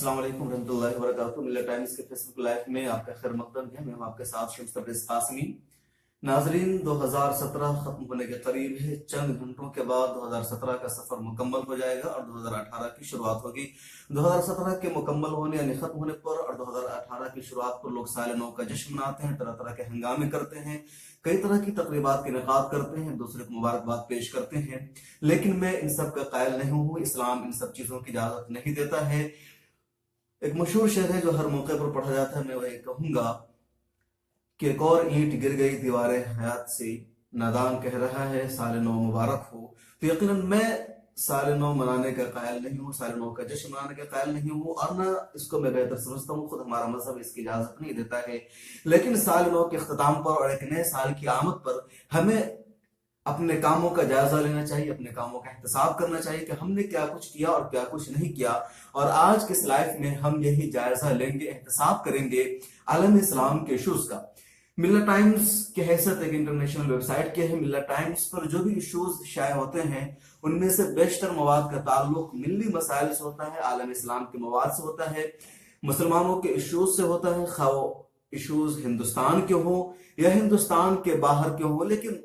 अस्सलाम वालेकुम रहमतुल्लाहि व बरकातुहू। मिल्लत टाइम्स के फेसबुक लाइव में आपका खैर मकदम है। मैं हूं आपके साथ शम्स तबरेज़ कासमी। नाजरीन, 2017 खत्म होने के करीब है। चंद घंटों के बाद 2017 का सफर मुकम्मल हो जाएगा और 2018 की शुरुआत होगी। 2017 के मुकम्मल होने यानी खत्म होने पर और 2018 की शुरुआत पर लोग साल नौ का जश्न मनाते हैं, तरह तरह के हंगामे करते हैं, कई तरह की तकरीबात के इनेकाद करते हैं, दूसरे को मुबारकबाद पेश करते हैं। लेकिन मैं इन सब का कायल नहीं हूँ। इस्लाम इन सब चीजों की इजाजत नहीं देता है। एक मशहूर शेर है जो हर मौके पर पढ़ा जाता है। मैं वही कहूंगा कि एक और ईंट गिर गई दीवारे हयात से, नादान कह रहा है साल नौ मुबारक हो। तो यकीनन मैं साल नौ मनाने का कायल नहीं हूँ, साल नौ का जश्न मनाने का कायल नहीं हूँ, और ना इसको मैं बेहतर समझता हूँ। खुद हमारा मजहब इसकी इजाजत नहीं देता है। लेकिन साल नौ के अख्ताम पर और एक नए साल की आमद पर हमें अपने कामों का जायजा लेना चाहिए, अपने कामों का एहतसाब करना चाहिए कि हमने क्या कुछ किया और क्या कुछ नहीं किया। और आज के इस लाइफ में हम यही जायजा लेंगे, एहतसाब करेंगे आलम इस्लाम के इशूज का। मिल्लत टाइम्स की हैसियत एक इंटरनेशनल वेबसाइट के है। मिल्लत टाइम्स पर जो भी इशूज शाये होते हैं उनमें से बेशतर मवाद का ताल्लुक मिल्ली मसाइल से होता है, आलम इस्लाम के मवाद से होता है, मुसलमानों के इशूज से होता है, खा इशूज हिंदुस्तान के हो या हिंदुस्तान के बाहर के हो, लेकिन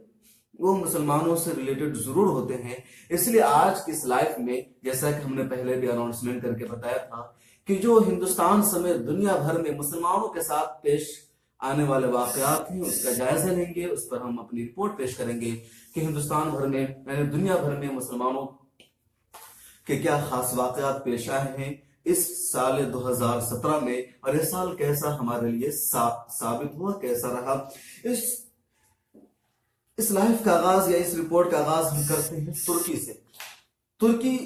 वो मुसलमानों से रिलेटेड जरूर होते हैं। इसलिए आज की इस लाइफ में, जैसा कि हमने पहले भी अनाउंसमेंट करके बताया था, कि जो हिंदुस्तान समेत दुनिया भर में मुसलमानों के साथ पेश आने वाले वाकयात हैं उसका जायजा लेंगे, उस पर हम अपनी रिपोर्ट पेश करेंगे कि हिंदुस्तान भर में यानी दुनिया भर में मुसलमानों के क्या खास वाकयात पेश आए हैं इस साल 2017 में, और यह साल कैसा हमारे लिए साबित हुआ, कैसा रहा। इस लाइफ का आगाज या इस रिपोर्ट का आगाज हम करते हैं तुर्की से। तुर्की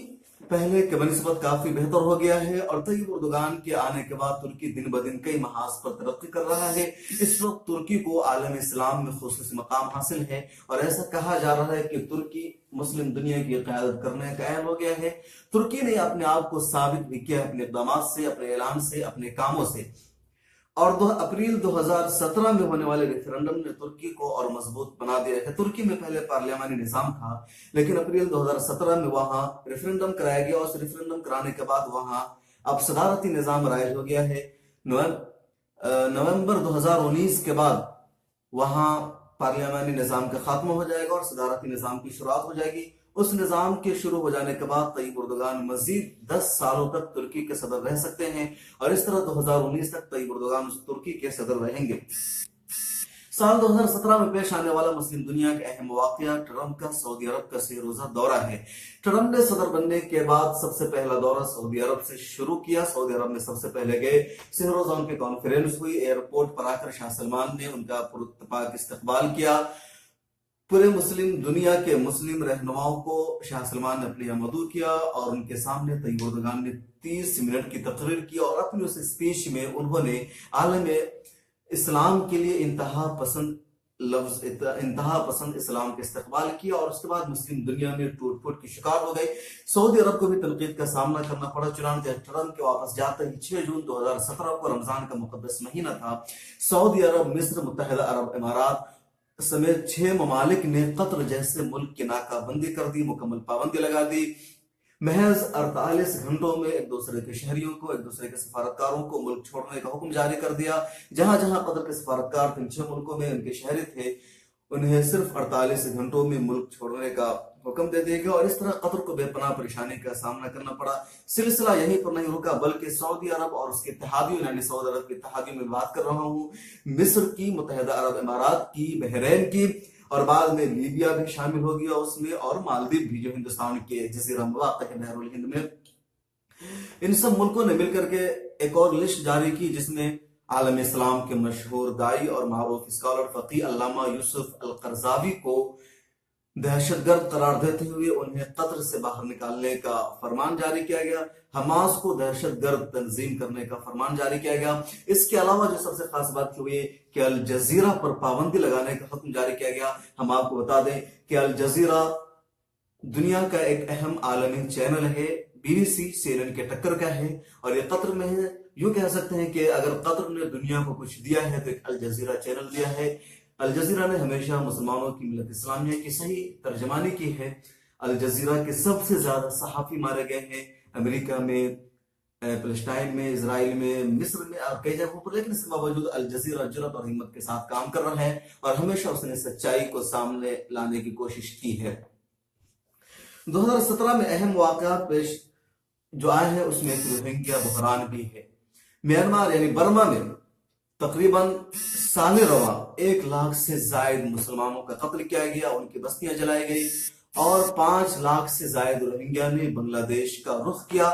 पहले के बनिस्बत काफी बेहतर हो गया है और तय्यब उर्दुगान के आने के बाद तुर्की दिन ब दिन कई महाज पर तरक्की कर रहा है। इस वक्त तुर्की को आलम इस्लाम में खुसूसी मकाम हासिल है और ऐसा कहा जा रहा है कि तुर्की मुस्लिम दुनिया की क़यादत करने का अहल हो गया है। तुर्की ने अपने आप को साबित भी किया अपने इक़दामात से, अपने ऐलान से, अपने कामों से। और 2 अप्रैल 2017 में होने वाले रेफरेंडम ने तुर्की को और मजबूत बना दिया है। तुर्की में पहले पार्लियामानी निजाम था, लेकिन अप्रैल 2017 में वहां रेफरेंडम कराया गया और उस रेफरेंडम कराने के बाद वहां अब सदारती निजाम राइज हो गया है। नवंबर 2019 के बाद वहां पार्लियामानी निजाम का खात्मा हो जाएगा और सदारती निजाम की शुरुआत हो जाएगी। उस निजाम के शुरू हो जाने के बाद तय्यब उर्दुगान मजीद 10 सालों तक तुर्की के सदर रह सकते हैं और इस तरह 2019 तक तय्यब उर्दुगान तुर्की के सदर रहेंगे। साल 2017 में पेश आने वाला मुस्लिम दुनिया का अहम वाकया ट्रंप का सऊदी अरब का 6 रोजा दौरा है। ट्रंप ने सदर बनने के बाद सबसे पहला दौरा सऊदी अरब से शुरू किया। सऊदी अरब में सबसे पहले गए, 6 रोजा उनकी कॉन्फ्रेंस हुई। एयरपोर्ट पर आकर शाह सलमान ने उनका पुरतपाक इस्तकबाल किया। पूरे मुस्लिम दुनिया के मुस्लिम रहनुमाओं को शाह सलमान ने अपने यहाँ मदऊ किया और उनके सामने तय्यब उर्दुगान ने 30 मिनट की तकरीर की और अपनी उस स्पीच में उन्होंने आलम इस्लाम के लिए इंतहा पसंद इस्लाम का इस्तकबाल किया और उसके बाद मुस्लिम दुनिया में टूट फूट की शिकार हो गई। सऊदी अरब को भी तनकीद का सामना करना पड़ा। चुनांचे ट्रंप के वापस जाते ही 6 जून 2017 को रमजान का मुकद्दस महीना था। सऊदी अरब, मिस्र, मुत्तहिदा अरब इमारात समेत 6 ममालिक ने कतर जैसे मुल्क की नाकाबंदी कर दी, मुकम्मल पाबंदी लगा दी। महज 48 घंटों में एक दूसरे के शहरियों को, एक दूसरे के सफारतकारों को मुल्क छोड़ने का हुक्म जारी कर दिया। जहां जहां कतर के सफारतकार इन 6 मुल्कों में उनके शहरी थे, उन्हें सिर्फ 48 घंटों में मुल्क छोड़ने का हुक्म दे दिया गया और इस तरह कतर को बेपनाह परेशानी का सामना करना पड़ा। सिलसिला यहीं पर नहीं रुका, बल्कि सऊदी अरब और उसके इत्तेहादियों यानी सऊदी अरब के इत्तेहादियों में बात कर रहा हूँ, मिस्र की, मुत्तहिदा अरब इमारात की, बहरैन की और बाद में लीबिया भी शामिल हो गया उसमें, और मालदीव भी जो हिंदुस्तान के जजीरा वाक़ है बहरुल हिंद में। इन सब मुल्कों ने मिलकर के एक और लिस्ट जारी की जिसमें आलम इस्लाम के मशहूर दाई और मारूफ स्कॉलर फकी अल्लामा यूसुफ अल करजावी को दहशतगर्द करार देते हुए उन्हें कतर से बाहर निकालने का फरमान जारी किया गया। हमास को दहशतगर्द तंजीम करने का फरमान जारी किया गया। इसके अलावा जो सबसे खास बात हुई कि अल जजीरा पर पाबंदी लगाने का हुक्म जारी किया गया। हम आपको बता दें कि अल जजीरा दुनिया का एक अहम आलमी चैनल है, BBC CNN के टक्कर का है और ये कतर में है। यूं कह सकते हैं कि अगर कतर ने दुनिया को कुछ दिया है तो एक अल जजीरा चैनल दिया है। अल जजीरा ने हमेशा मुसलमानों की मिल्लत इस्लामिया की सही तर्जमानी की है। अल जजीरा के सबसे ज्यादा सहाफी मारे गए हैं अमेरिका में, फिलिस्तीन में, इसराइल में, मिस्र में और कई जगहों पर, लेकिन इसके बावजूद अल जजीरा जुर्रत और हिम्मत के साथ काम कर रहा है और हमेशा उसने सच्चाई को सामने लाने की कोशिश की है। 2017 में अहम वाकया पेश जो आए हैं उसमें एक रोहिंग्या बहरान भी है। म्यांमार यानी बर्मा में तकरीबन साल रवा 1 लाख से जायद मुसलमानों का कत्ल किया गया, उनकी बस्तियां जलाई गई और 5 लाख से जायद रोहिंग्या ने बांग्लादेश का रुख किया।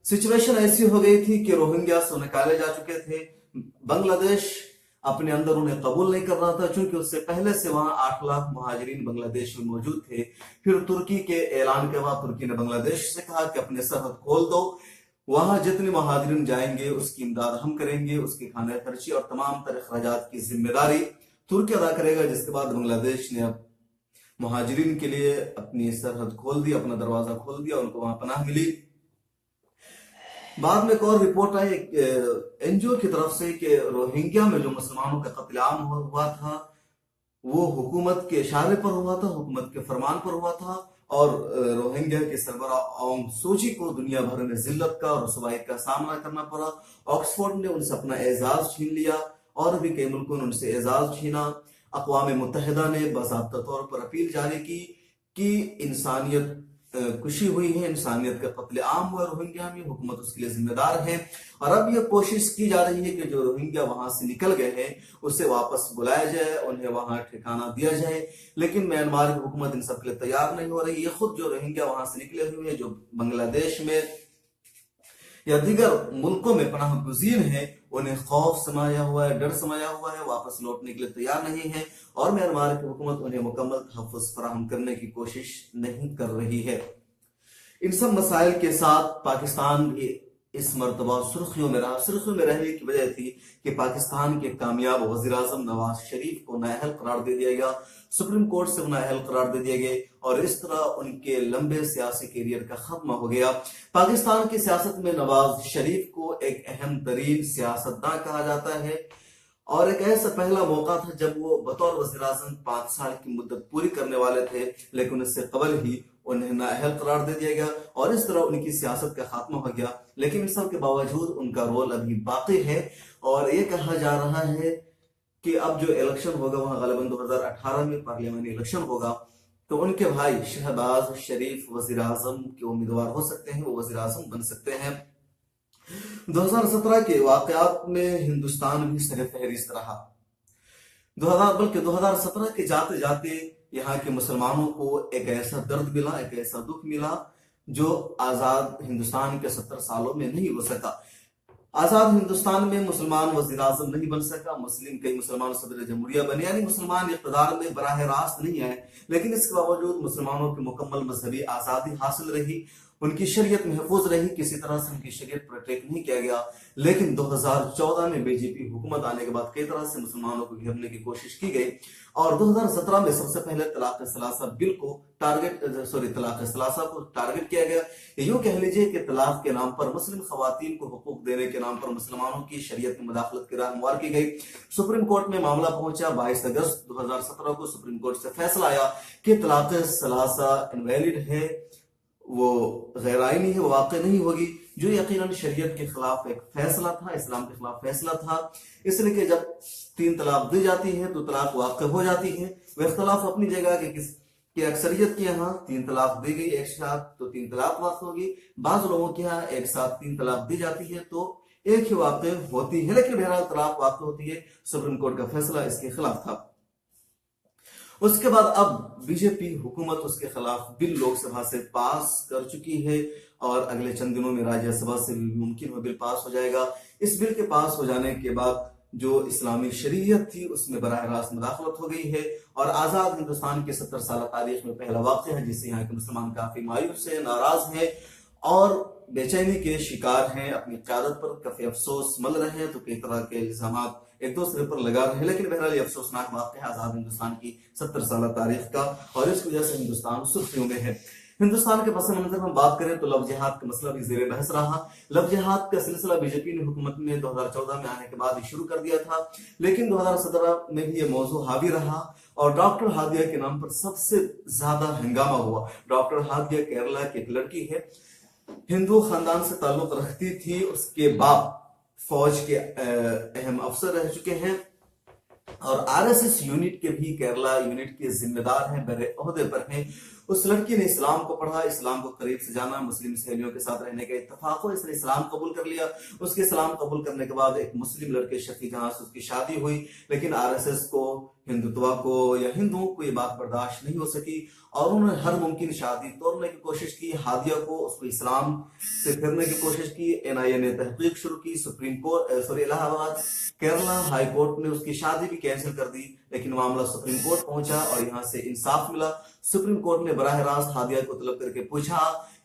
सिचुएशन ऐसी हो गई थी कि रोहिंग्या से निकाले जा चुके थे, बांग्लादेश अपने अंदर उन्हें कबूल नहीं कर रहा था, क्योंकि उससे पहले से वहां 8 लाख मुहाजिरीन बांग्लादेश में मौजूद थे। फिर तुर्की के ऐलान के बाद तुर्की ने बांग्लादेश से कहा कि अपने सरहद खोल दो, वहां जितने मुहाजिरीन जाएंगे उसकी इमदाद हम करेंगे, उसके खाने खर्ची और तमाम तरह अखराजात की जिम्मेदारी तुर्की अदा करेगा। जिसके बाद बांग्लादेश ने अब मुहाजिरीन के लिए अपनी सरहद खोल दी, अपना दरवाजा खोल दिया, उनको वहां पनाह मिली। बाद में एक और रिपोर्ट आई एनजीओ की तरफ से कि रोहिंग्या में जो मुसलमानों का कत्लेआम हुआ था वो हुकूमत के इशारे पर हुआ था, हुकूमत के फरमान पर हुआ था और रोहिंग्या के सरबराह आंग सूची को दुनिया भर में जिल्लत का और रुसवाई का सामना करना पड़ा। ऑक्सफोर्ड ने उनसे अपना एजाज छीन लिया और भी कई मुल्कों ने उनसे एजाज छीना। अक़वाम मुत्तहिदा ने बाज़ाब्ता तौर पर अपील जारी की कि इंसानियत खुशी हुई है, इंसानियत का कत्ले आम हुआ रोहिंग्या में, हुकूमत उसके लिए जिम्मेदार है। और अब यह कोशिश की जा रही है कि जो रोहिंग्या वहां से निकल गए हैं उसे वापस बुलाया जाए, उन्हें वहां ठिकाना दिया जाए, लेकिन म्यांमार की हुकूमत इन सब के लिए तैयार नहीं हो रही। ये खुद जो रोहिंग्या वहां से निकले हुए हैं, जो बांग्लादेश में या दीगर मुल्कों में पनाह गुज़ीर है, उन्हें खौफ समाया हुआ है, डर समाया हुआ है, वापस लौटने के लिए तैयार नहीं है और म्यांमार की हुकूमत उन्हें मुकम्मल तहफ़्फ़ुज़ फराहम करने की कोशिश नहीं कर रही है। इन सब मसाइल के साथ पाकिस्तान भी इस मरतबा सुर्खियों में रहा। सुर्खियों में रहने की वजह थी कि पाकिस्तान के कामयाब वज़ीर आज़म नवाज शरीफ को नाअहल करार दे दिया गया, सुप्रीम कोर्ट से नाअहल करार दे दिए गए और इस तरह उनके लंबे सियासी करियर का खात्मा हो गया। पाकिस्तान की सियासत में नवाज शरीफ को एक अहम तरीन सियासतदान कहा जाता है और एक ऐसा पहला मौका था जब वो बतौर वज़ीर आज़म 5 साल की मुद्दत पूरी करने वाले थे, लेकिन इससे कबल ही उन्हें नाअहल करार दे दिया गया और इस तरह उनकी सियासत का खात्मा हो गया। लेकिन इन सब के बावजूद उनका रोल अभी बाकी है और ये कहा जा रहा है कि अब जो इलेक्शन होगा वहां गलबन 2018 में पार्लियामानी इलेक्शन होगा, तो उनके भाई शहबाज शरीफ वज़ीर आज़म के उम्मीदवार हो सकते हैं, वो वज़ीर आज़म बन सकते हैं। 2017 के वाकयात में हिंदुस्तान भी सर फहरिस्त रहा। 2017 के जाते जाते यहाँ के मुसलमानों को एक ऐसा दर्द मिला, एक ऐसा दुख मिला जो आजाद हिंदुस्तान के 70 सालों में नहीं हो सका। आजाद हिंदुस्तान में मुसलमान वज़ीर आज़म नहीं बन सका, कई मुसलमान सदर जमहूरिया बने, यानी मुसलमान इक़्तिदार में बराह रास्त नहीं आए, लेकिन इसके बावजूद मुसलमानों की मुकम्मल मजहबी आज़ादी हासिल रही, उनकी शरीयत महफूज रही, किसी तरह से उनकी शरीयत पर अटैक नहीं किया गया। लेकिन 2014 में बीजेपी हुकूमत आने के बाद कई तरह से मुसलमानों को घेरने की कोशिश की गई और 2017 में सबसे पहले तलाक सलासा बिल को तलाक सलासा को टारगेट किया गया। यूं कह लीजिए कि तलाक के नाम पर, मुस्लिम खवातीन को हुकूक देने के नाम पर मुसलमानों की शरीयत में मुदाखलत की राह हमवार की गई। सुप्रीम कोर्ट में मामला पहुंचा। 22 अगस्त 2017 को सुप्रीम कोर्ट से फैसला आया कि तलाक सलासा इनवैलिड है, वो गैर आईनी है, वो वाक़ई नहीं होगी, जो यकीनन शरीयत के खिलाफ एक फैसला था, इस्लाम के खिलाफ फैसला था। इसलिए कि जब 3 तलाक दी जाती है तो तलाक वाक़ई हो जाती है। वह इख्तलाफ अपनी जगह कि अक्सरियत के यहाँ 3 तलाक दी गई एक साथ तो 3 तलाक वाक़ई होगी, बाज़ लोगों के यहाँ एक साथ 3 तलाक दी जाती है तो एक ही वाक़ई होती है, लेकिन बहरहाल तलाक वाक़ई होती है। सुप्रीम कोर्ट का फैसला इसके खिलाफ था। उसके बाद अब बीजेपी हुकूमत उसके खिलाफ बिल लोकसभा से पास कर चुकी है और अगले चंद दिनों में राज्यसभा से भी मुमकिन हो बिल पास हो जाएगा। इस बिल के पास हो जाने के बाद जो इस्लामी शरीयत थी उसमें बराह रास्त मुदाखलत हो गई है और आजाद हिंदुस्तान की 70 साल तारीख में पहला वाक़या है जिससे यहाँ के मुसलमान काफी मायूस है, नाराज है और बेचैनी के शिकार हैं। अपनी क़यादत पर काफी अफसोस मल रहे हैं, तो कई तरह के इल्जामात एक दूसरे पर लगा रहे हैं, लेकिन बहरहाल ये अफसोसनाक वाक़या है आजाद हिंदुस्तान की 70 साल तारीख का और इस वजह से हिंदुस्तान सुर्खियों में है। हिंदुस्तान के पस मंजर में बात करें तो लव जिहाद का मसला भी ज़ेर बहस रहा। लव जिहाद का सिलसिला बीजेपी ने हुकूमत में 2014 में आने के बाद ही शुरू कर दिया था, लेकिन 2017 में भी ये मौजू हावी रहा और डॉक्टर हादिया के नाम पर सबसे ज्यादा हंगामा हुआ। डॉक्टर हादिया केरला की एक लड़की है हिंदू खानदान से ताल्लुक रखती थी। उसके बाप फौज के अहम अफसर रह चुके हैं और आरएसएस यूनिट के भी केरला यूनिट के जिम्मेदार हैं, बड़े ओहदे पर हैं। उस लड़की ने इस्लाम को पढ़ा, इस्लाम को करीब से जाना, मुस्लिम सहेलियों के साथ रहने का इत्तेफाक हो, इसने इस्लाम कबूल कर लिया। उसके इस्लाम कबूल करने के बाद एक मुस्लिम लड़के शफी जहां से उसकी शादी हुई, लेकिन आरएसएस को, हिंदुत्व को या हिंदुओं को ये बात बर्दाश्त नहीं हो सकी और उन्होंने हर मुमकिन शादी तोड़ने की कोशिश की। हादिया को, उसको इस्लाम से फिरने की कोशिश की। एनआईए ने तहकीक शुरू की। Supreme court Allahabad Kerala high court ने उसकी शादी भी कैंसिल कर दी, लेकिन मामला सुप्रीम कोर्ट पहुंचा और यहां से इंसाफ मिला। सुप्रीम कोर्ट ने बराह रास्त हादिया को तलब करके पूछा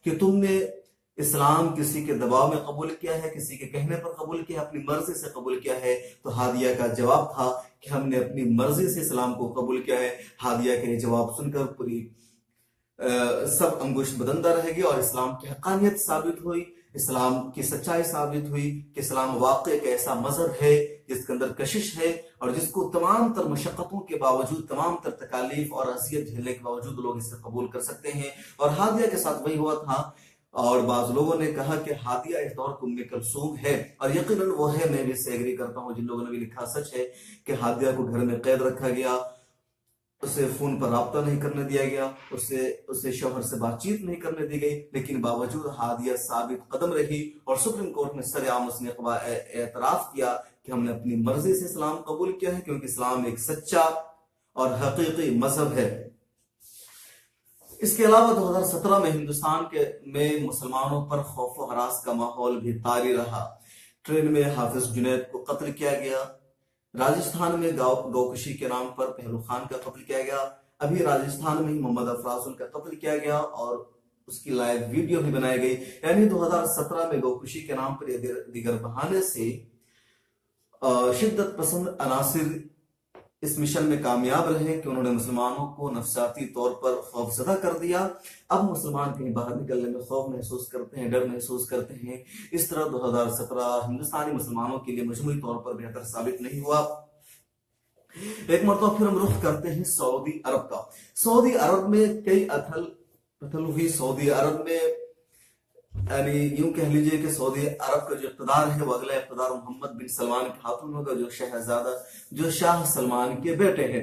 कि तुमने इस्लाम किसी के दबाव में कबूल किया है, किसी के कहने पर कबूल किया, अपनी मर्जी से कबूल किया है? तो हादिया का जवाब था कि हमने अपनी मर्जी से इस्लाम को कबूल किया है। हादिया का ये जवाब सुनकर पूरी सब अंगुश बदंदा रहेगी और इस्लाम की हकानियत साबित हुई, इस्लाम की सच्चाई साबित हुई कि इस्लाम वाकई एक ऐसा मजहब है जिसके अंदर कशिश है और जिसको तमाम तर मशक्कतों के बावजूद, तमाम तर तकालीफ और अजियत झेलने के बावजूद लोग इसे कबूल कर सकते हैं। और हादिया के साथ वही हुआ था। और बाज लोगों ने कहा कि हादिया इस दौर की उम्मे कलसूम है और यकीनन वो है। मैं भी इससे एग्री करता हूं। जिन लोगों ने भी लिखा सच है कि हादिया को घर में कैद रखा गया, उसे फोन पर राब्ता नहीं करने दिया गया, उसे शौहर से बातचीत नहीं करने दी गई, लेकिन बावजूद हादिया साबित कदम रही और सुप्रीम कोर्ट में सरेआम उसने एतराफ किया कि हमने अपनी मर्जी से इस्लाम कबूल किया है, क्योंकि इस्लाम एक सच्चा और हकीकी मजहब है। इसके अलावा 2017 में हिंदुस्तान में मुसलमानों पर खौफ व हरास का माहौल भी तारी रहा। ट्रेन में हाफिज जुनैद को कत्ल किया गया। राजस्थान में गौकशी के नाम पर पहलू खान का कत्ल किया गया। अभी राजस्थान में ही मोहम्मद अफराजुल का कत्ल किया गया और उसकी लाइव वीडियो भी बनाई गई। यानी 2017 में गौकशी के नाम पर दीगर बहाने से शिद्दत पसंद अनासिर इस मिशन में कामयाब रहे कि उन्होंने मुसलमानों को नफसाती तौर पर खौफजदा कर दिया। अब मुसलमान कहीं बाहर निकलने में खौफ महसूस करते हैं, डर महसूस करते हैं। इस तरह 2017 हिंदुस्तानी मुसलमानों के लिए मजमूई तौर पर बेहतर साबित नहीं हुआ। एक मरतबा फिर हम रुख करते हैं सऊदी अरब का। सऊदी अरब में कई अथल पथल हुई। सऊदी अरब में यानी यूं कह लीजिए कि सऊदी अरब का जो इक़्तिदार है वो अगला इक़्तिदार मोहम्मद बिन सलमान के हाथों में होगा, जो शाह सलमान के बेटे हैं।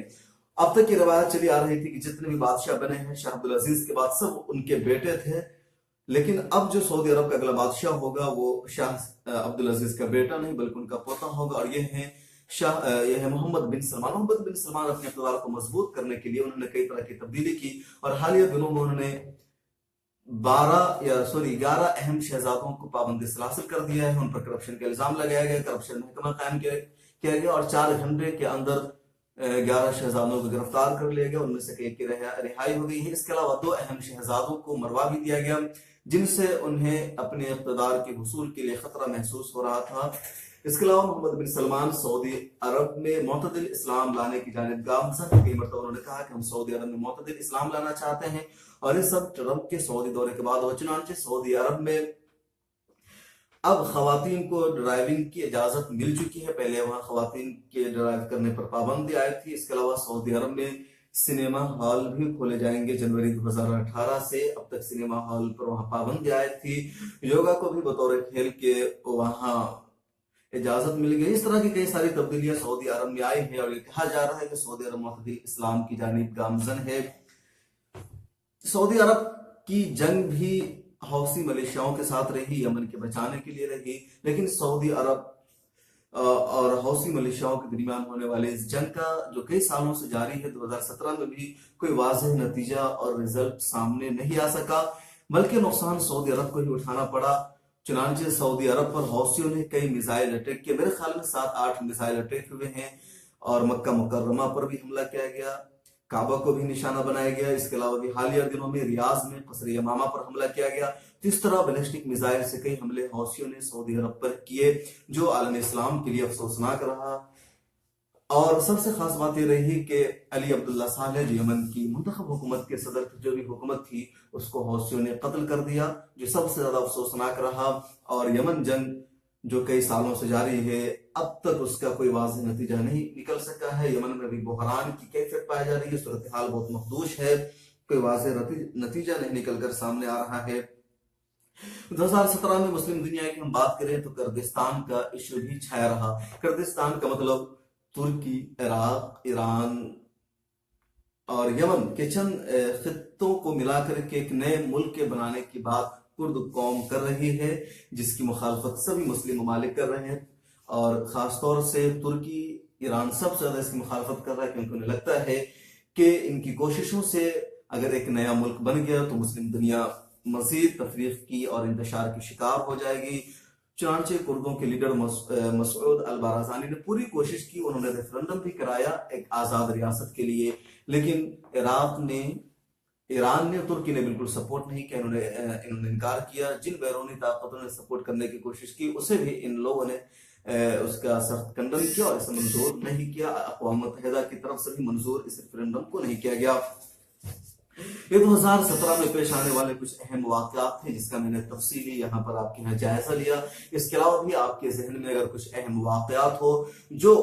अब तक की रवायत चली आ रही थी कि जितने भी बादशाह बने हैं शाह अब्दुल अजीज के बाद सब उनके बेटे थे, लेकिन अब जो सऊदी अरब का अगला बादशाह होगा वो शाह अब्दुल अजीज का बेटा नहीं बल्कि उनका पोता होगा और यह है मोहम्मद बिन सलमान। मोहम्मद बिन सलमान अपने इक़्तिदार को मजबूत करने के लिए उन्होंने कई तरह की तब्दीली की और हालिया दिनों में उन्होंने 11 अहम शहजादों को पाबंदी से हासिल कर दिया है। उन पर करप्शन का इल्जाम लगाया गया, करप्शन महकमा कायम किया गया और 4 घंटे के अंदर 11 शहजादों को गिरफ्तार कर लिया गया। उनमें से एक की रिहाई हो गई है। इसके अलावा 2 अहम शहजादों को मरवा भी दिया गया जिनसे उन्हें अपने इक़्तिदार के हुसूल के लिए खतरा महसूस हो रहा था। इसके अलावा मोहम्मद बिन सलमान सऊदी अरब में मोतदिल इस्लाम लाने की जानिब गामज़न। कई मरतबा उन्होंने कहा कि हम सऊदी अरब में मोतदिल इस्लाम लाना चाहते हैं और ये सब ट्रंप के सऊदी दौरे के बाद हो। चुनांचे सऊदी अरब में अब खवातीन को ड्राइविंग की इजाजत मिल चुकी है। पहले वहां खवातीन के ड्राइव करने पर पाबंदी आई थी। इसके अलावा सऊदी अरब में सिनेमा हॉल भी खोले जाएंगे जनवरी 2018 से। अब तक सिनेमा हॉल पर वहां पाबंदी आई थी। योगा को भी बतौर खेल के वहां इजाजत मिल गई। इस तरह की कई सारी तब्दीलियां सऊदी अरब में आई है और ये कहा जा रहा है कि सऊदी अरब मुतदिल इस्लाम की जानिब गामजन है। सऊदी अरब की जंग भी हौसी मलेशियाओं के साथ रही, यमन के बचाने के लिए रही, लेकिन सऊदी अरब और हौसी मलेशियाओं के दरमियान होने वाले इस जंग का जो कई सालों से जारी है, 2017 में भी कोई वाज़ेह नतीजा और रिजल्ट सामने नहीं आ सका, बल्कि नुकसान सऊदी अरब को ही उठाना पड़ा। चुनांचे सऊदी अरब पर हौसियों ने कई मिसाइल अटैक किए। मेरे ख्याल में 7-8 मिसाइल अटैक हुए हैं और मक्का मुकर्रमा पर भी हमला किया गया, काबा को भी निशाना बनाया गया। इसके अलावा भी हालिया दिनों में रियाज में कसर यमामा पर हमला किया गया। तो इस तरह बैलिस्टिक मिसाइल से कई हमले हौसियों ने सऊदी अरब पर किए, जो आलम इस्लाम के लिए अफसोसनाक रहा। और सबसे खास बात यह रही कि अली अब्दुल्ला सालेह जो यमन की मुंतखब हुकूमत के सदर थे, जो भी हुकूमत थी उसको हौसियों ने कत्ल कर दिया, जो सबसे ज्यादा अफसोसनाक रहा। और यमन जंग जो कई सालों से जारी है, अब तक उसका कोई वाज़ेह नतीजा नहीं निकल सका है। यमन में भी बहरान की कैफियत पाई जा रही है, सूरत हाल बहुत मखदूश है, कोई वाज़ेह नतीजा नहीं निकल कर सामने आ रहा है। 2017 में मुस्लिम दुनिया की हम बात करें तो कुर्दिस्तान का इशू भी छाया रहा। कुर्दिस्तान का मतलब तुर्की, इराक, ईरान और यमन के चंद खित्तों को मिलाकर के एक नए मुल्क के बनाने की बात कुर्द कौम कर रही है, जिसकी मुखालफत सभी मुस्लिम ममालिक कर रहे हैं और खासतौर से तुर्की, ईरान सबसे ज्यादा इसकी मुखालफत कर रहा है, क्योंकि उन्हें लगता है कि इनकी कोशिशों से अगर एक नया मुल्क बन गया तो मुस्लिम दुनिया मजीद तफरीक की और इंतशार की शिकार हो जाएगी। चुनांचे कुर्दों के लीडर मसूद अल बाराजानी ने पूरी कोशिश की, उन्होंने रेफरेंडम भी कराया एक आजाद रियासत के लिए, लेकिन ईरान ने, तुर्की ने बिल्कुल सपोर्ट नहीं किया। इन्होंने इनकार किया। जिन बैरूनी ताकतों ने सपोर्ट करने की कोशिश की उसे भी इन लोगों ने उसका सख्त खंडन किया और इसे मंजूर नहीं किया। अक़वाम मुत्तहिदा की तरफ से भी मंजूर इस रेफरेंडम को नहीं किया गया। ये 2017 में पेश आने वाले कुछ अहम वाक़यात थे जिसका मैंने तफसीली यहाँ पर आपके यहाँ जायजा लिया। इसके अलावा भी आपके जहन में अगर कुछ अहम वाक़यात हो जो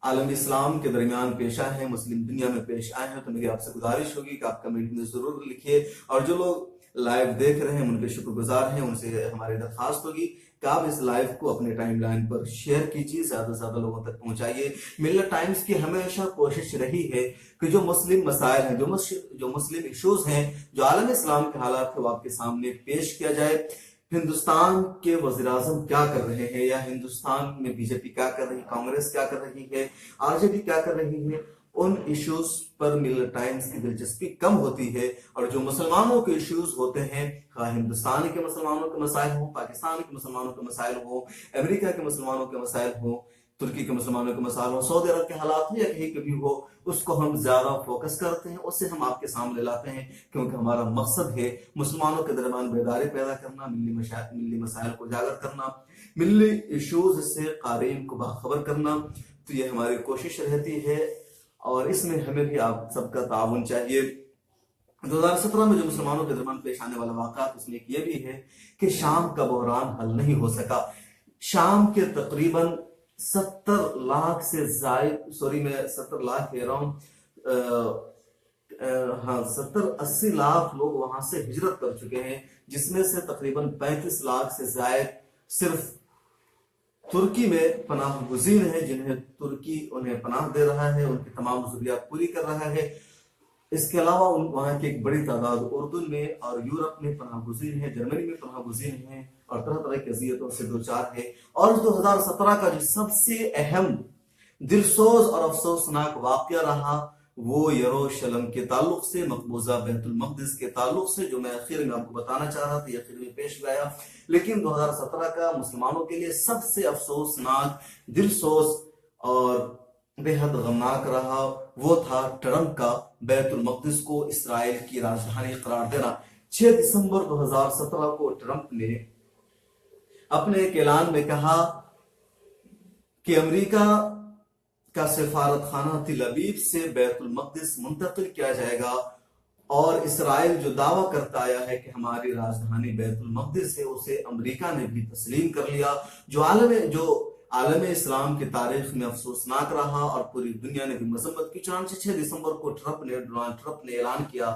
आलम इस्लाम के दरमियान पेश आए हैं, मुस्लिम दुनिया में पेश आए हैं, तो मेरी आपसे गुजारिश होगी कि आप कमेंट में जरूर लिखिए। और जो लोग लाइव देख रहे हैं उनके शुक्रगुजार हैं, उनसे हमारी दरखास्त होगी कि आप इस लाइव को अपने टाइमलाइन पर शेयर कीजिए, ज्यादा से ज्यादा लोगों तक पहुंचाइए। मिल्लत टाइम्स की हमेशा कोशिश रही है कि जो मुस्लिम मसाइल हैं, जो मुस्लिम इश्यूज हैं, जो आलम इस्लाम के हालात है, वो आपके सामने पेश किया जाए। हिंदुस्तान के वज़ीर आज़म क्या कर रहे हैं, या हिंदुस्तान में बीजेपी क्या कर रही है, कांग्रेस क्या कर रही है, आरजेडी क्या कर रही है, उन इश्यूज पर मिल्लत टाइम्स की दिलचस्पी कम होती है। और जो मुसलमानों के इश्यूज होते हैं, हिंदुस्तान के मुसलमानों के मसाइल हो, पाकिस्तान के मुसलमानों के मसाइल हो, अमेरिका के मुसलमानों के मसाइल हो, तुर्की के मुसलमानों के मसाइल हो, सऊदी अरब के हालात हो, या कहीं कभी हो, उसको हम ज्यादा फोकस करते हैं, उससे हम आपके सामने लाते हैं, क्योंकि हमारा मकसद है मुसलमानों के दरमियान बेदारी पैदा करना, मिल्ली मसाइल को उजागर करना, मिल्ली इश्यूज से क़ारीन को बाखबर करना। तो ये हमारी कोशिश रहती है और इसमें हमें भी आप सबका ताउन चाहिए। 2017 में जो मुसलमानों के दरमियान पेश आने वाला वाक़ा उसमें एक ये भी है कि शाम का बहरान हल नहीं हो सका। शाम के तकरीबन 70 लाख से जायद, सॉरी मैं 70 लाख कह रहा हूँ, हाँ 70-80 लाख लोग वहां से हिजरत कर चुके हैं, जिसमें से तकरीबन 35 लाख से जायद सिर्फ तुर्की में पनाह गुज़ीर है, जिन्हें तुर्की उन्हें पनाह दे रहा है, उनकी तमाम ज़रूरियात पूरी कर रहा है। इसके अलावा वहाँ की एक बड़ी तादाद उर्दू में और यूरोप में पनाह गुज़ीर है, जर्मनी में पनाह गुज़ीर हैं और तरह तरह की अज़ियतों से दो चार है। और 2017 का जो सबसे अहम दिलसोज और अफसोसनाक वाक़या रहा वो यरूशलेम के ताल्लुक से, मकबूजा बैतुल मक़दिस के ताल्लुक से, जो मैं आखिर में आपको बताना चाह रहा था, ये आखिर में पेश गया। लेकिन 2017 का मुसलमानों के लिए सबसे अफसोसनाक, दिलसोज और बेहद गमनाक रहा वो था ट्रंप का बैतुल मक़दिस को इसराइल की राजधानी करार देना। 6 दिसंबर 2017 को ट्रंप ने अपने एक ऐलान में कहा कि अमेरिका का सफारत खाना तिल अबीब से बैतुल मक़दिस मुंतकिल किया जाएगा और इसराइल जो दावा करता आया है कि हमारी राजधानी बैतुल मक़दिस है, उसे अमेरिका ने भी तस्लीम कर लिया, जो आलम इस्लाम की तारीख में अफसोसनाक रहा और पूरी दुनिया ने भी मजम्मत की। चुनांचे 6 दिसंबर को डोनाल्ड ट्रंप ने ऐलान किया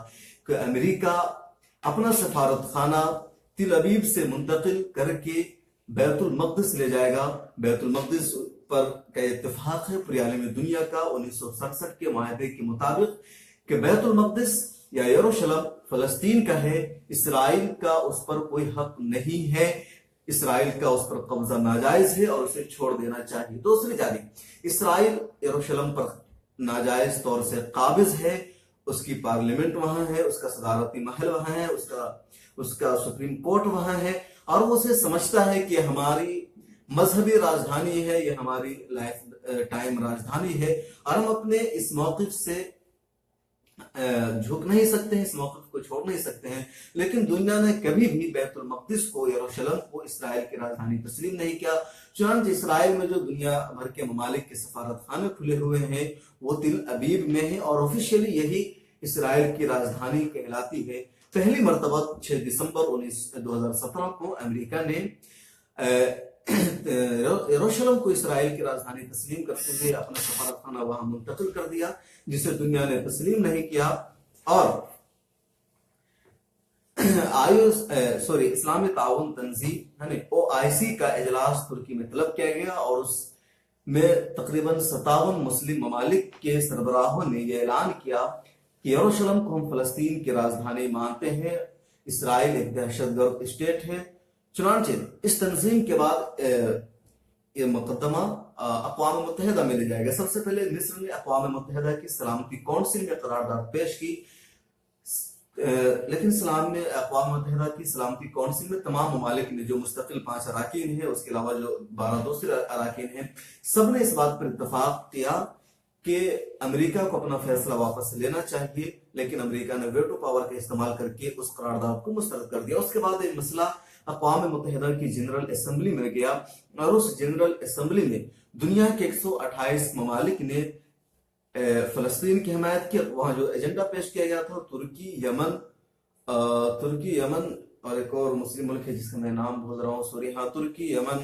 कि अमेरिका अपना सफारत खाना तिल अबीब से मुंतकिल करके बैतुल मक़दिस ले जाएगा। बैतुल मक़दिस पर का इत्तेफाक है पूरी आलमी दुनिया का 1967 के माहदे के मुताबिक कि बैतुल मक़दिस या यरूशलेम फलस्तीन का है, इसराइल का उस पर कोई हक नहीं है, इसराइल का उस पर कब्जा नाजायज है और उसे छोड़ देना चाहिए। दूसरी जानिब इसराइल यरूशलेम पर नाजायज तौर से काबिज है, उसकी पार्लियामेंट वहां है, उसका सदारती महल वहां है, उसका सुप्रीम कोर्ट वहां है और वो उसे समझता है कि हमारी मजहबी राजधानी है, ये हमारी लाइफ टाइम राजधानी है और हम अपने इस मौक़िफ़ से झुक नहीं सकते हैं, इस मौक़िफ़ को छोड़ नहीं सकते हैं। लेकिन दुनिया ने कभी भी बैतुल मक़दिस को, यरूशलेम को इसराइल की राजधानी तस्लीम नहीं किया। चुनांचे इसराइल में जो दुनिया भर के ममालिक के सफारत खाने खुले हुए हैं वो तिल अबीब में है और ऑफिशियली यही इसराइल की राजधानी कहलाती है। पहली मरतबा 6 दिसंबर 2017 को अमेरिका ने यरूशलेम को इसराइल की राजधानी तस्लीम करते हुए अपना सफारत खाना वहां मुंतकिल कर दिया, जिसे दुनिया ने तस्लीम नहीं किया। और इस्लामी ताउन तंजीम यानी OIC का इजलास तुर्की में तलब किया गया और उसमें तकरीबन 57 मुस्लिम ममालिक के सरबराहों ने यह ऐलान किया कि यरूशलेम को हम फलस्तीन की राजधानी मानते हैं, इसराइल एक दहशतगर्द स्टेट है। चुनांचे इस तंजीम के बाद ये मुकदमा अक़वाम मुत्तहिदा में ले जाएगा। सबसे पहले मिस्र ने अक़वाम मुत्तहिदा की सलामती कौंसिल में करारदाद पेश की, लेकिन अक़वाम मुत्तहिदा की सलामती कौंसिल में तमाम ममालिक ने, जो मुस्तकिल 5 अराकीन है, उसके अलावा जो 12 दूसरे अराकीन हैं, सब ने इस बात पर इत्तफाक किया कि अमेरिका को अपना फैसला वापस लेना चाहिए, लेकिन अमेरिका ने वेटो पावर का इस्तेमाल करके उस करारदाद को मुस्तरद कर दिया। उसके बाद ये मसला अक़वाम मुत्तहिदा की जनरल असेंबली में गया और उस जनरल असेंबली में दुनिया के 128 ममालिक ने फलस्तीन की हिमायत की। वहां जो एजेंडा पेश किया गया था तुर्की, यमन और एक और मुस्लिम मुल्क है जिसका मैं नाम भूल रहा हूँ, सॉरी, हाँ, तुर्की, यमन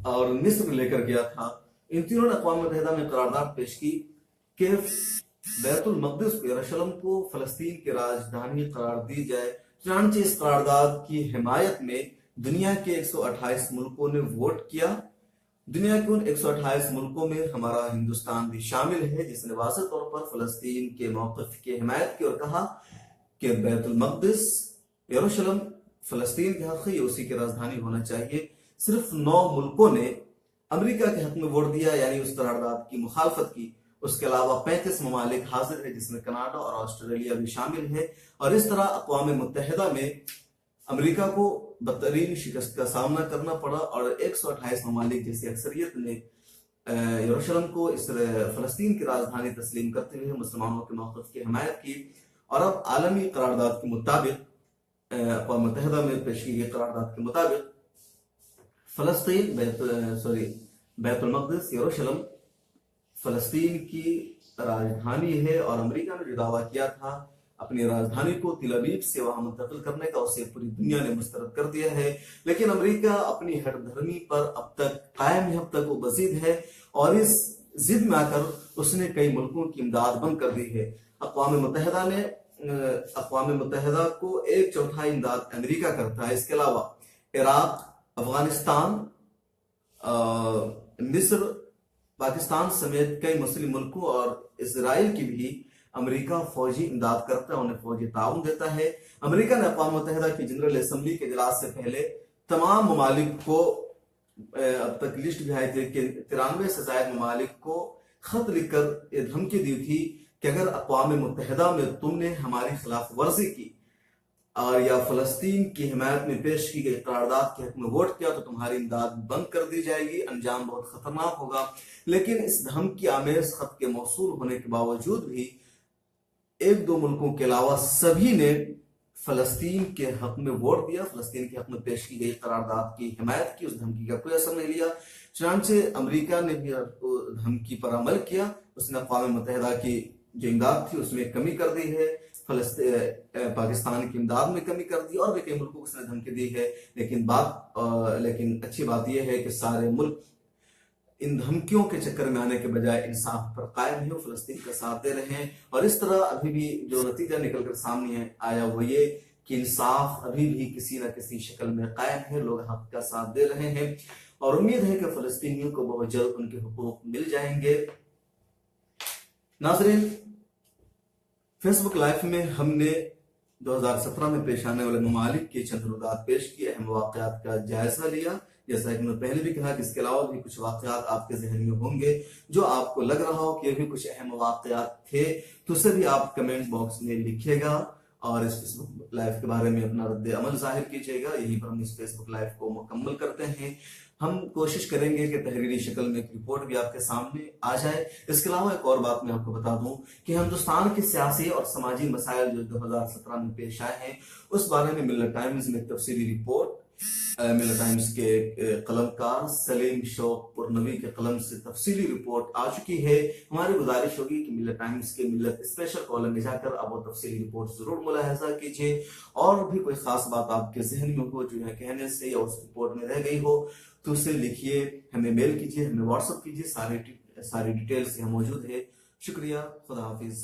और मिस्र लेकर गया था। इन तीनों ने अक़वाम मुत्तहिदा में करारदाद पेश की कि बैतुल मक़दिस को, यरूशलेम को फलस्तीन की राजधानी करार दी जाए। चुनांचे इस करारदाद की हिमायत में दुनिया के 128 मुल्कों ने वोट किया। दुनिया के उन 128 मुल्कों में हमारा हिंदुस्तान भी शामिल है, जिसने वाज़ेह तौर पर फलस्तीन के मौक़िफ़ की हिमायत की और कहा कि बैतुल मक़दिस, यरूशलेम फलस्तीन के हक़ है, उसी की राजधानी होना चाहिए। सिर्फ 9 मुल्कों ने अमेरिका के हक में वोट दिया, यानी उस करारदाद की मुखालफत की। उसके अलावा 35 ममालिक हाजिर है, जिसमें कनाडा और ऑस्ट्रेलिया भी शामिल है। और इस तरह अक़वाम मुत्तहिदा में अमेरिका को बदतरीन शिकस्त का सामना करना पड़ा और 128 ममालिक जैसी अक्सरियत ने यरूशलेम को इस फलस्तीन की राजधानी तस्लीम करते हुए मुसलमानों के मौक़िफ़ की हिमायत की। और अब आलमी करारदाद के मुताबिक, अक़वाम मुत्तहिदा में पेश की गई करारदाद के मुताबिक, फलस्तीन बैतुल मक़दिस, यरूशलेम फलस्तीन की राजधानी है। और अमेरिका ने जो दावा किया था अपनी राजधानी को तिल अवीव से वहां मुंतकिल करने का, उसे पूरी दुनिया ने मुस्तरद कर दिया है। लेकिन अमेरिका अपनी हठधर्मी पर अब तक कायम है, अब तक वो बजीद है और इस जिद में आकर उसने कई मुल्कों की इमदाद बंद कर दी है। अक़वाम मुत्तहिदा को 1/4 इमदाद अमेरिका करता है। इसके अलावा इराक, अफगानिस्तान, मिस्र, पाकिस्तान समेत कई मुस्लिम मुल्कों और इसराइल की भी अमेरिका फौजी इमदाद करता है, उन्हें फौजी ताउन देता है। अमेरिका ने अक़वाम मुत्तहिदा की जनरल असेंबली के इजलास से पहले तमाम ममालिक को, अब तक लिस्ट भी आई थी कि 93 से ज़ायद ममालिक को खत लिखकर धमकी दी थी कि अगर अक़वाम मुत्तहिदा में तुमने हमारी खिलाफ वर्जी की और या फलस्तीन की हिमायत में पेश की गई करारदाद के हक में वोट किया तो तुम्हारी इमदाद बंद कर दी जाएगी, अंजाम बहुत खतरनाक होगा। लेकिन इस धमकी आमेज खत के मौसूल होने के बावजूद भी 1-2 मुल्कों के अलावा सभी ने फलस्तीन के हक में वोट दिया, फलस्तीन के हक में पेश की गई करारदाद की हिमायत की। उस धमकी का कोई असर नहीं लिया। चुनांचे अमेरिका ने भी धमकी पर अमल किया। उसने अक़वाम मुत्तहिदा की जो इमदाद थी उसमें कमी कर दी है, पाकिस्तान की इमदाद में कमी कर दी और भी कई मुल्कों को उसने धमकी दी है। लेकिन अच्छी बात यह है कि सारे मुल्क इन धमकियों के चक्कर में आने के बजाय इंसाफ पर कायम है, फलस्तीन का साथ दे रहे हैं। और इस तरह अभी भी जो नतीजा निकल कर सामने आया वो ये कि इंसाफ अभी भी किसी न किसी शक्ल में कायम है, लोग हक का साथ दे रहे हैं और उम्मीद है कि फलस्तीनियों को बहुत जल्द उनके हुकूक मिल जाएंगे। नाज़रीन, फेसबुक लाइव में हमने 2017 में पेश आने वाले ममालिक के चंद रुदात पेश किए, अहम वाक़यात का जायजा लिया। जैसा कि मैंने पहले भी कहा कि इसके अलावा भी कुछ वाक़यात आपके जहन में होंगे जो आपको लग रहा हो कि ये भी कुछ अहम वाक़यात थे, तो उसे भी आप कमेंट बॉक्स में लिखिएगा और इस फेसबुक लाइव के बारे में अपना रद्द अमल जाहिर कीजिएगा। यहीं पर हम इस फेसबुक लाइव को मुकम्मल करते हैं। हम कोशिश करेंगे कि तहरीरी शक्ल में एक रिपोर्ट भी आपके सामने आ जाए। इसके अलावा एक और बात मैं आपको बता दूं कि हिंदुस्तान के सियासी और समाजी मसाइल जो 2017 में पेश आए हैं उस बारे में मिल्लत टाइम्स में तफसीली रिपोर्ट, मिल्लत टाइम्स के कलमकार सलीम शौक पुरनवी के कलम से तफसीली रिपोर्ट आ चुकी है। हमारी गुजारिश होगी कि मिल्लत टाइम्स के मिल्लत स्पेशल कॉलम में जाकर आप वो तफसीली रिपोर्ट जरूर मुलाहिजा कीजिए और भी कोई खास बात आपके जहन में हो जो है कहने से या उस रिपोर्ट में रह गई हो तो उसे लिखिए, हमें मेल कीजिए, हमें व्हाट्सएप कीजिए, सारी डिटेल्स यहाँ मौजूद है। शुक्रिया, खुदा हाफिज।